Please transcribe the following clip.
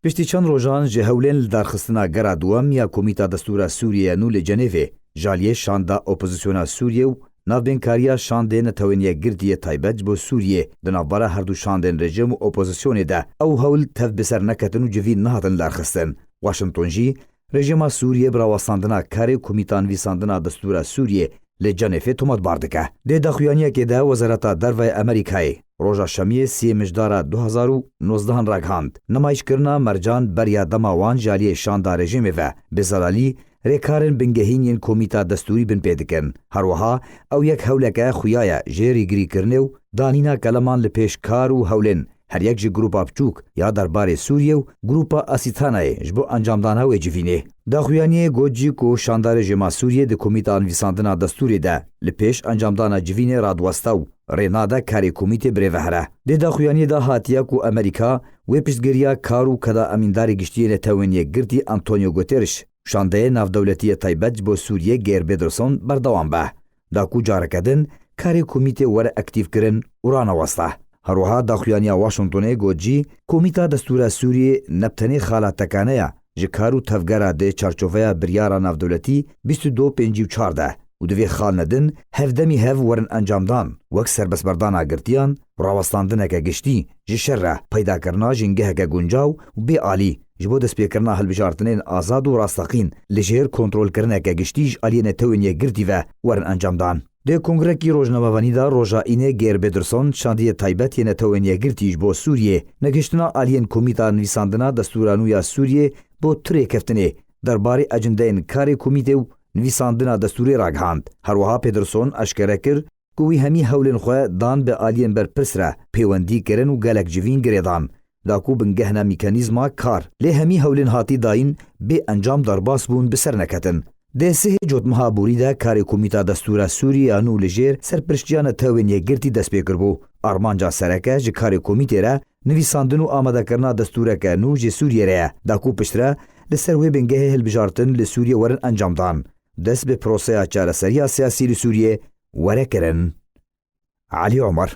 پشتی چند روژان جه هولین لدارخستنا گرا دوام یا کمیتا دستورا سوریه نو لجنیوه جالیه شاندا اپوزیسیونا سوریه و نافبین کاریا شاندین توینیه گردیه تایبت بو سوریه دنابارا هر دو شاندین رژیم و اپوزیسیونه ده او هول تف بسر نکتن و جوی نهاتن لارخستن. واشنطن جی رژیما سوریه براوستاندنا کاری کمیتان ویساندنا دستورا سوریه لجنیوه تومت باردکه. ده دخویانیه که ده وزارتا دروی امریکای روژا شمیه 30 مجدارا 2019 راگهاند. نمایش کرنا مرجان بریا دماوان جالیه شاندا رژیمه و بزلالی ریکارن بنگهینین کمیتا دستوری بن پیدکن. هروها او یک هولکه خویایا جیری گری کرنه و دانینا کلمان لپیش کار و هولن هر یک جی گروپا بچوک یا دربار سوریه و گروپا اسیتانای جبو انجامدانه و جوینه. دا خویانیه گوجی کو شاندا رژیما سوریه ده کمیتا انویساندنا دستوری ده لپیش انجامدانه جوینه رادوستاو رینادا کاری کمیته بریوهره. ده دا خویانیه دا هاتیا کو امریکا و پشتگیریا کارو کدا امینداری گشتیه نتوینیه گردی انتونیو گوترش شانده نافدولتی تایبت بو سوریه گیر بدرسون بردوام به. دا کو جارکدن کاری کمیته وره اکتیف کرن اوران واسطه. هروها دا خویانیا واشنطنه گوجی کمیتا دستورا سوریه نبتنی خالات تکانه جکارو تفگره ده چارچوفه بریارا نافدولتی 2254 و دوی خال ندن هفدمی هف ورن انجامدان وک سربسبردان آگرتیان راوستاندنه که گشتی جشره پیدا کرنا جنگه که گنجاو و بی آلی جبو دست پیکرنا هلبجارتنین آزاد و راستقین لجهر کنترول کرنه که گشتیج آلین توینیه گردی و ورن انجامدان. ده کنگره کی روزنامه‌وانی دا روژا اینه گیر بدرسون شاندیه تایبت یه توینیه گردیج بو سوریه نگشتنا آلین کمیتا نویساندنا دستورانویا سوریه بو تری کفتنه درباره اجنده این کار کمیته و نویساندنا دستوری راگهاند. هروها پدرسون اشکره کر کوی همی هولن خواه دان به آلین بر پرسره پیوندی کرن و گلک جوین گریدان. داکو بنگهنا میکانیزما کار لی همی هولن هاتی داین به انجام درباس بون بسر نکتن. ده سه جوتمها بوری ده کاری کمیتا دستورا سوری آنو لجیر سرپرشتیان تاوینیه گرتی دست پیکر بو. آرمانجا سرکه جه کاری کمیتی را نویساندن و آماده کرنا دستوره که نو جه سوریه را داکو پشتره لسر وی بنگه هلبجارتن لسوریه ورن انجام دان. دست به پروسه چاره سریا سیاسی لسوریه وره کرن. علی عمر